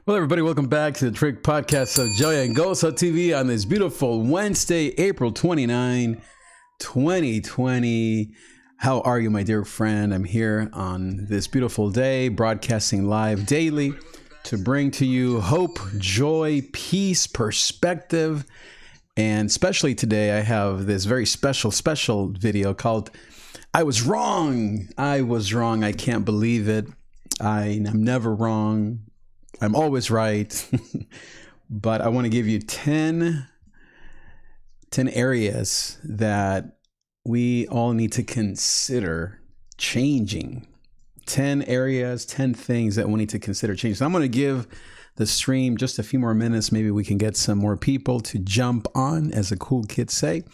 Well, everybody, welcome back to the Trig podcast of Joy and Gosa TV on this beautiful Wednesday, April 29, 2020. How are you, my dear friend? I'm here on this beautiful day, broadcasting live daily to bring to you hope, joy, peace, perspective. And especially today, I have this very special video called I Was Wrong. I was wrong. I can't believe it. I'm never wrong. I'm always right. But I want to give you 10 areas that we all need to consider changing. 10 areas, 10 things that we need to consider changing. So I'm going to give the stream just a few more minutes. Maybe we can get some more people to jump on, as the cool kids say. In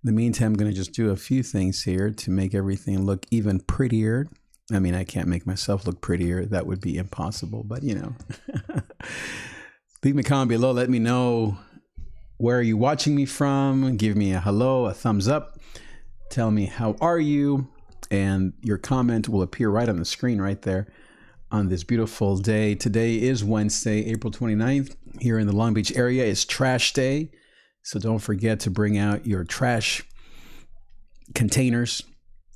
the meantime, I'm going to just do a few things here to make everything look even prettier. I mean, I can't make myself look prettier. That would be impossible, but you know. Leave me a comment below. Let me know where are you watching me from. Give me a hello, a thumbs up. Tell me how are you, and your comment will appear right on the screen right there on this beautiful day. Today is Wednesday, April 29th. Here in the Long Beach area is trash day. So don't forget to bring out your trash containers.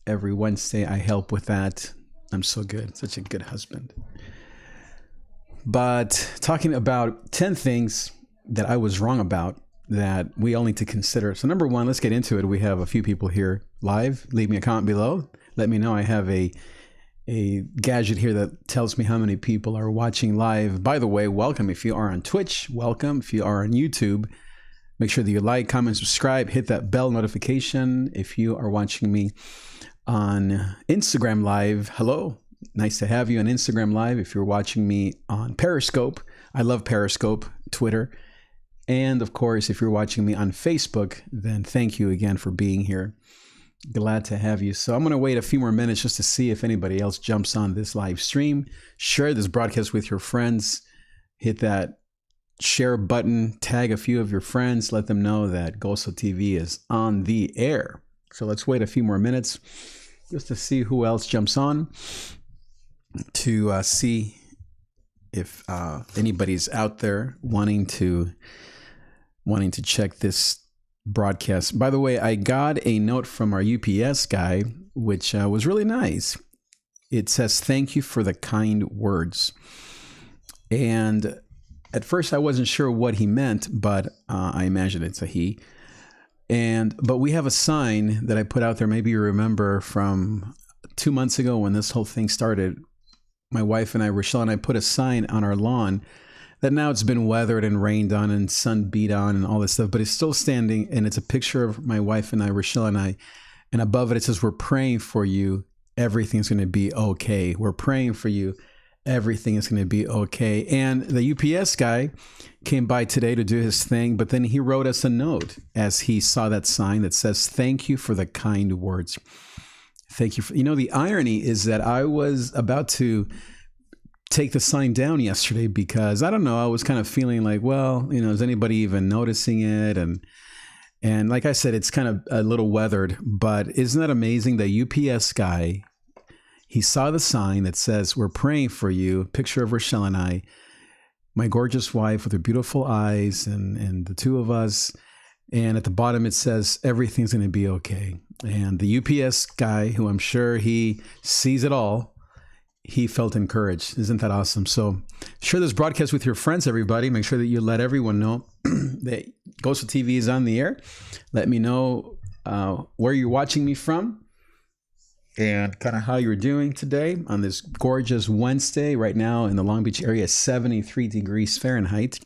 Every Wednesday I help with that. I'm so good, such a good husband. But talking about 10 things that I was wrong about that we all need to consider. So number one, let's get into it. We have a few people here live. Leave me a comment below. Let me know. I have a gadget here that tells me how many people are watching live. By the way, welcome. If you are on Twitch, welcome. If you are on YouTube, make sure that you like, comment, subscribe, hit that bell notification. If you are watching me on Instagram Live, hello. Nice to have you on Instagram Live. If you're watching me on Periscope, I love Periscope, Twitter. And of course, if you're watching me on Facebook, then thank you again for being here. Glad to have you. So I'm going to wait a few more minutes just to see if anybody else jumps on this live stream. Share this broadcast with your friends. Hit that share button, tag a few of your friends, let them know that Goso TV is on the air. So let's wait a few more minutes just to see who else jumps on, to see if anybody's out there wanting to check this broadcast. By the way, I got a note from our UPS guy, which was really nice. It says, "Thank you for the kind words." And at first I wasn't sure what he meant, but I imagine it's a he. But we have a sign that I put out there. Maybe you remember from 2 months ago when this whole thing started. My wife and I, Rochelle and I, put a sign on our lawn that now it's been weathered and rained on and sun beat on and all this stuff, but it's still standing. And it's a picture of my wife and I, Rochelle and I. And above it, it says, "We're praying for you. Everything's going to be okay. We're praying for you. Everything is going to be okay." And the UPS guy came by today to do his thing, but then he wrote us a note as he saw that sign that says, "Thank you for the kind words." Thank you. The irony is that I was about to take the sign down yesterday because, I don't know, I was kind of feeling like, well, is anybody even noticing it? And like I said, it's kind of a little weathered, but isn't that amazing? The UPS guy, he saw the sign that says, "We're praying for you," picture of Rochelle and I, my gorgeous wife with her beautiful eyes, and the two of us. And at the bottom, it says, "Everything's going to be okay." And the UPS guy, who I'm sure he sees it all, he felt encouraged. Isn't that awesome? So share this broadcast with your friends, everybody. Make sure that you let everyone know that Goso TV is on the air. Let me know where you're watching me from and kind of how you're doing today on this gorgeous Wednesday. Right now in the Long Beach area, 73 degrees Fahrenheit.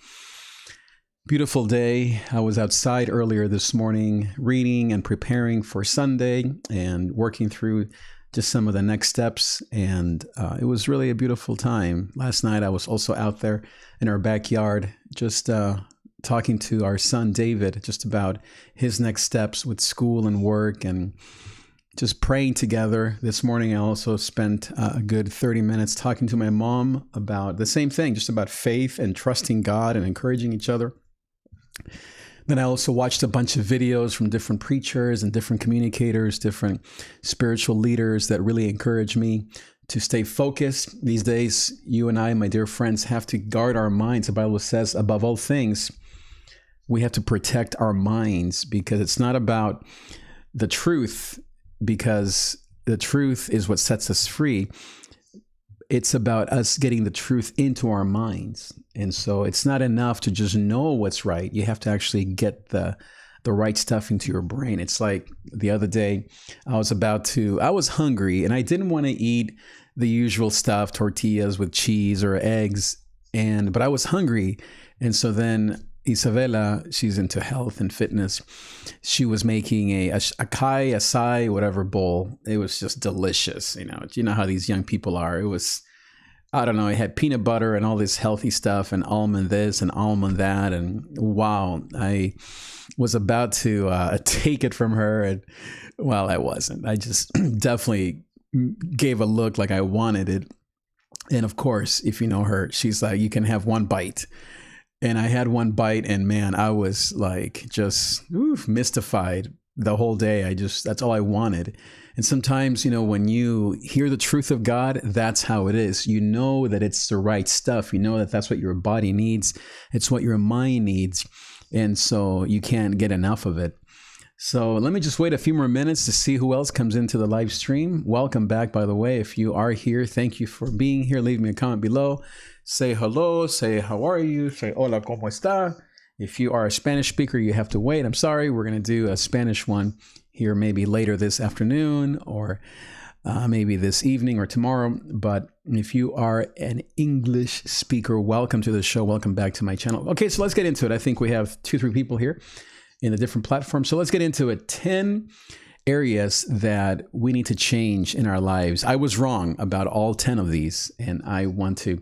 Beautiful day. I was outside earlier this morning reading and preparing for Sunday and working through just some of the next steps. And it was really a beautiful time. Last night, I was also out there in our backyard, just talking to our son, David, just about his next steps with school and work, and just praying together. This morning, I also spent a good 30 minutes talking to my mom about the same thing, just about faith and trusting God and encouraging each other. Then I also watched a bunch of videos from different preachers and different communicators, different spiritual leaders that really encouraged me to stay focused. These days, you and I, my dear friends, have to guard our minds. The Bible says, above all things, we have to protect our minds, because it's not about the truth, because the truth is what sets us free. It's about us getting the truth into our minds. And so it's not enough to just know what's right. You have to actually get the right stuff into your brain. It's like the other day, I was hungry and I didn't want to eat the usual stuff, tortillas with cheese or eggs, but I was hungry. And so then Isabella, she's into health and fitness. She was making a acai, whatever bowl. It was just delicious. You know how these young people are. It was, I don't know, it had peanut butter and all this healthy stuff and almond this and almond that. And wow, I was about to take it from her. And well, I wasn't. I just definitely gave a look like I wanted it. And of course, if you know her, she's like, you can have one bite. And I had one bite, and man, I was like just mystified the whole day. That's all I wanted. And sometimes, when you hear the truth of God, that's how it is. You know that it's the right stuff. You know that that's what your body needs. It's what your mind needs. And so you can't get enough of it. So let me just wait a few more minutes to see who else comes into the live stream. Welcome back, by the way. If you are here, thank you for being here. Leave me a comment below. Say hello, say how are you, say hola, ¿cómo está? If you are a Spanish speaker, you have to wait. I'm sorry, we're going to do a Spanish one here maybe later this afternoon or maybe this evening or tomorrow. But if you are an English speaker, welcome to the show. Welcome back to my channel. Okay, so let's get into it. I think we have 2-3 people here in the different platforms. So let's get into it. 10 areas that we need to change in our lives. I was wrong about all 10 of these, and I want to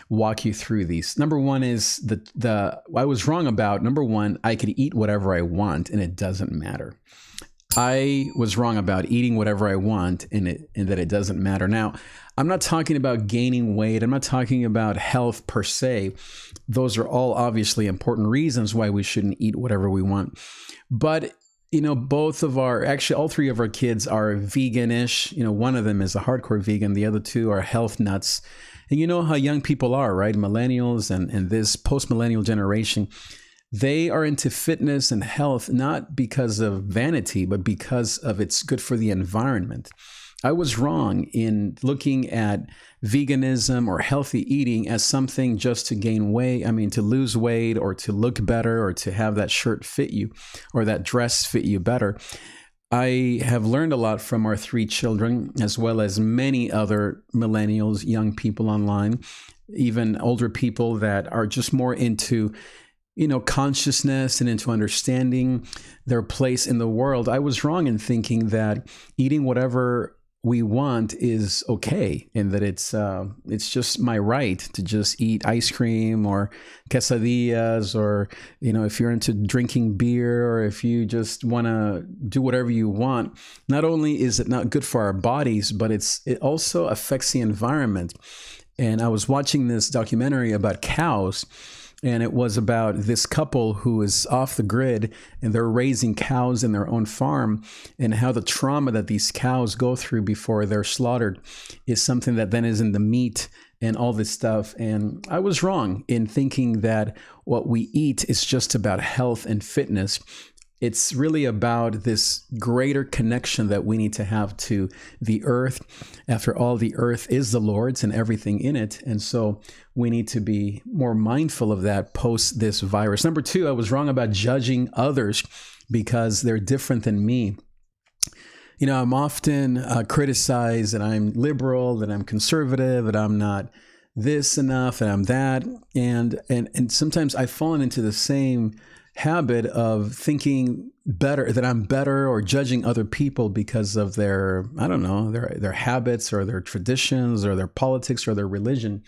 walk you through these. Number one is I was wrong about, number one, I could eat whatever I want and it doesn't matter. I was wrong about eating whatever I want and that it doesn't matter. Now, I'm not talking about gaining weight. I'm not talking about health per se. Those are all obviously important reasons why we shouldn't eat whatever we want. But all 3 of our kids are vegan-ish. One of them is a hardcore vegan. The other 2 are health nuts. And you know how young people are, right? Millennials and this post-millennial generation, they are into fitness and health, not because of vanity, but because of it's good for the environment. I was wrong in looking at veganism or healthy eating as something just to gain weight. I mean, to lose weight or to look better or to have that shirt fit you or that dress fit you better. I have learned a lot from our 3 children, as well as many other millennials, young people online, even older people that are just more into, consciousness and into understanding their place in the world. I was wrong in thinking that eating whatever we want is okay, and that it's just my right to just eat ice cream or quesadillas, or if you're into drinking beer, or if you just want to do whatever you want. Not only is it not good for our bodies, but it also affects the environment. And I was watching this documentary about cows, and it was about this couple who is off the grid, and they're raising cows in their own farm, and how the trauma that these cows go through before they're slaughtered is something that then is in the meat and all this stuff. And I was wrong in thinking that what we eat is just about health and fitness. It's really about this greater connection that we need to have to the earth. After all, the earth is the Lord's and everything in it. And so we need to be more mindful of that post this virus. Number 2, I was wrong about judging others because they're different than me. I'm often criticized that I'm liberal, that I'm conservative, that I'm not this enough, and I'm that. And sometimes I've fallen into the same habit of thinking that I'm better, or judging other people because of their habits or their traditions or their politics or their religion.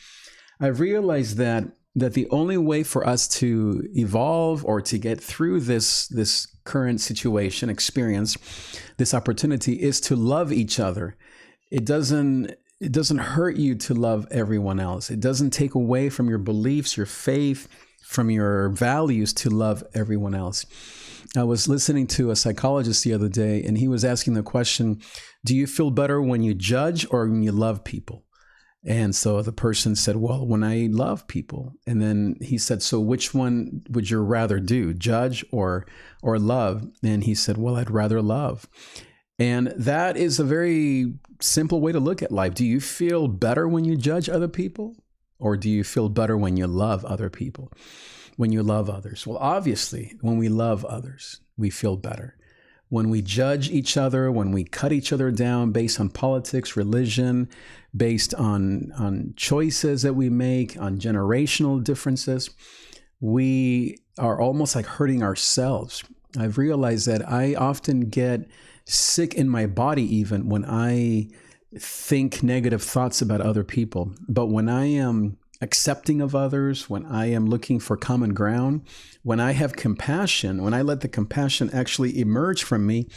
I've realized that the only way for us to evolve or to get through this current situation, experience, this opportunity, is to love each other. It doesn't hurt you to love everyone else. It doesn't take away from your beliefs, your faith, from your values to love everyone else. I was listening to a psychologist the other day, and he was asking the question, do you feel better when you judge or when you love people? And so the person said, well, when I love people. And then he said, so which one would you rather do, judge or love? And he said, well, I'd rather love. And that is a very simple way to look at life. Do you feel better when you judge other people? Or do you feel better when you love other people? When you love others? Well, obviously, when we love others, we feel better. When we judge each other, when we cut each other down based on politics, religion, based on choices that we make, on generational differences, we are almost like hurting ourselves. I've realized that I often get sick in my body even when I think negative thoughts about other people. But when I am accepting of others, when I am looking for common ground, when I have compassion, when I let the compassion actually emerge from me,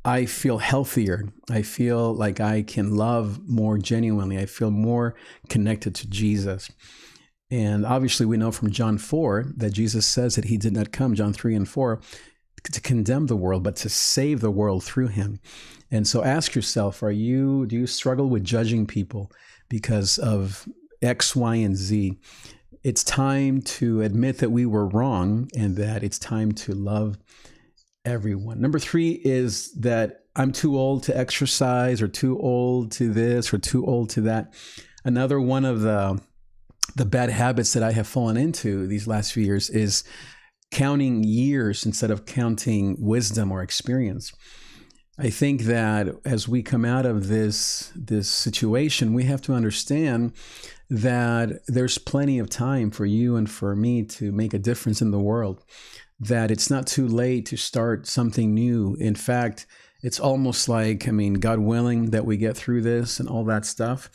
I feel healthier. I feel like I can love more genuinely. I feel more connected to Jesus. And obviously we know from John 4 that Jesus says that he did not come, John 3 and 4, to condemn the world, but to save the world through him. And so ask yourself, do you struggle with judging people because of X, Y, and Z? It's time to admit that we were wrong and that it's time to love everyone. Number 3 is that I'm too old to exercise, or too old to this, or too old to that. Another one of the bad habits that I have fallen into these last few years is counting years instead of counting wisdom or experience. I think that as we come out of this situation, we have to understand that there's plenty of time for you and for me to make a difference in the world, that it's not too late to start something new. In fact, it's almost like, God willing, that we get through this and all that stuff.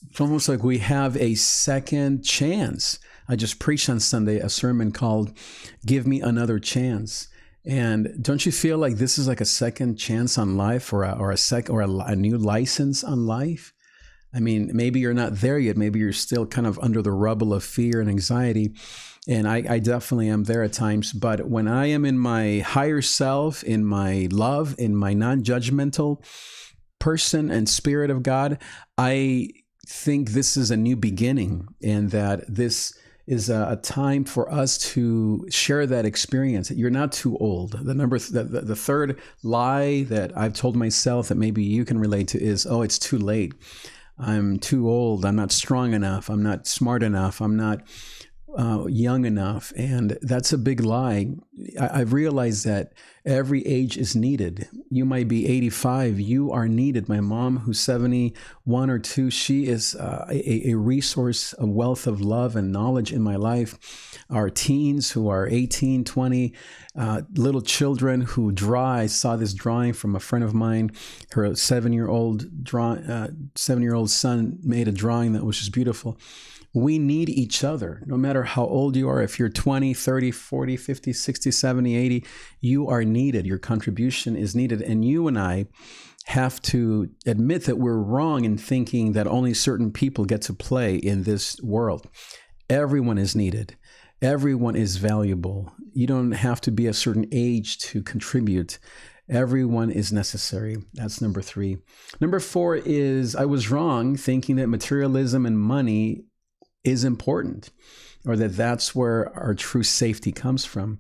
It's almost like we have a second chance. I just preached on Sunday a sermon called Give Me Another Chance. And don't you feel like this is like a second chance on life, or a new license on life? Maybe you're not there yet. Maybe you're still kind of under the rubble of fear and anxiety. And I definitely am there at times. But when I am in my higher self, in my love, in my non-judgmental person and spirit of God, I think this is a new beginning, and that this is a time for us to share that experience. You're not too old. The third lie that I've told myself that maybe you can relate to is, oh, it's too late. I'm too old. I'm not strong enough. I'm not smart enough. I'm not young enough. And that's a big lie. I've realized that every age is needed. You might be 85. You are needed. My mom, who's 71 or 2, she is a resource, a wealth of love and knowledge in my life. Our teens who are 18, 20, little children who draw. I saw this drawing from a friend of mine. Her 7-year-old son made a drawing that was just beautiful. We need each other, no matter how old you are. If you're 20, 30, 40, 50, 60, 70, 80, you are needed. Your contribution is needed. And you and I have to admit that we're wrong in thinking that only certain people get to play in this world. Everyone is needed. Everyone is valuable. You don't have to be a certain age to contribute. Everyone is necessary. That's number 3. Number 4 is I was wrong thinking that materialism and money is important, or that that's where our true safety comes from.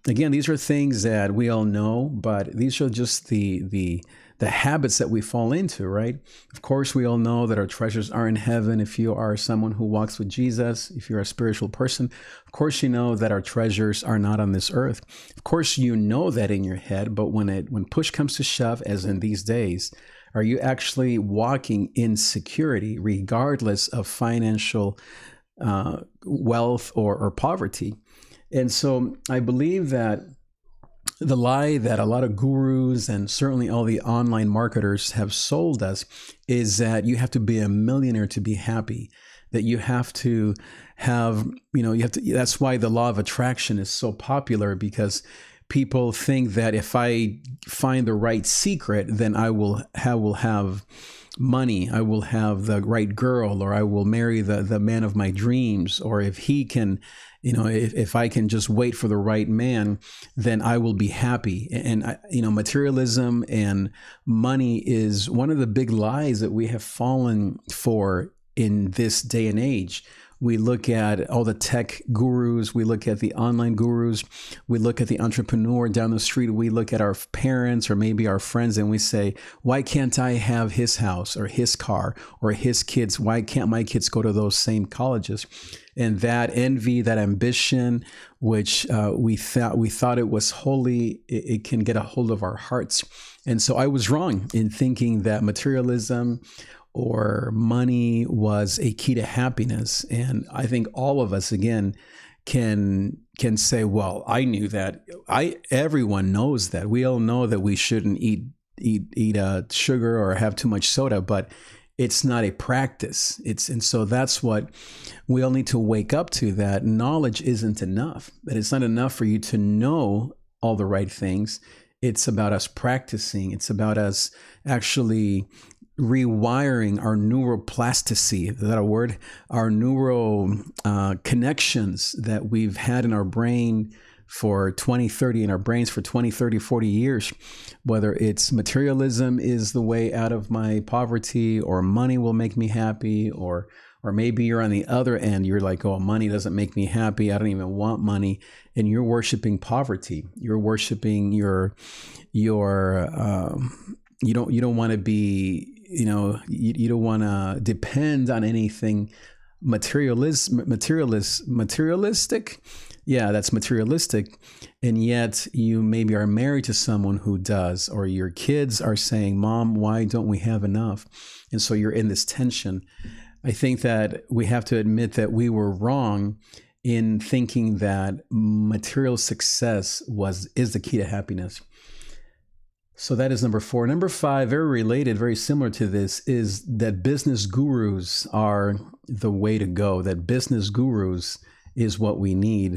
Again, these are things that we all know, but these are just the habits that we fall into, right? Of course, we all know that our treasures are in heaven. If you are someone who walks with Jesus, if you're a spiritual person, of course, you know that our treasures are not on this earth. Of course, you know that in your head, but when push comes to shove, as in these days, are you actually walking in security regardless of financial wealth or poverty? And so I believe that the lie that a lot of gurus and certainly all the online marketers have sold us is that you have to be a millionaire to be happy, that you have to have, that's why the law of attraction is so popular, because people think that if I find the right secret, then I will have money, I will have the right girl, or I will marry the man of my dreams, or if he can, if I can just wait for the right man, then I will be happy. And materialism and money is one of the big lies that we have fallen for in this day and age. We look at all the tech gurus, we look at the online gurus, we look at the entrepreneur down the street, we look at our parents or maybe our friends, and we say, why can't I have his house or his car or his kids? Why can't my kids go to those same colleges? And that envy, that ambition, which we thought it was holy, it can get a hold of our hearts. And so I was wrong in thinking that materialism or money was a key to happiness. And I think all of us, again, can say, well, I knew that. Everyone knows that. We all know that we shouldn't eat sugar or have too much soda, but it's not a practice. And so that's what we all need to wake up to, that knowledge isn't enough, that it's not enough for you to know all the right things. It's about us practicing. It's about us actually rewiring our neuroplasticity, is that a word? Our neural connections that we've had in our brain for 20, 30, in our brains for 20, 30, 40 years, whether it's materialism is the way out of my poverty, or money will make me happy, or maybe you're on the other end, you're like, oh, money doesn't make me happy, I don't even want money, and you're worshiping poverty. You're worshiping you don't want to be, you don't want to depend on anything materialistic. Yeah, that's materialistic. And yet you maybe are married to someone who does, or your kids are saying, Mom, why don't we have enough? And so you're in this tension. I think that we have to admit that we were wrong in thinking that material success is the key to happiness. So that is number 4. Number 5, very related, very similar to this, is that business gurus are the way to go, that business gurus is what we need.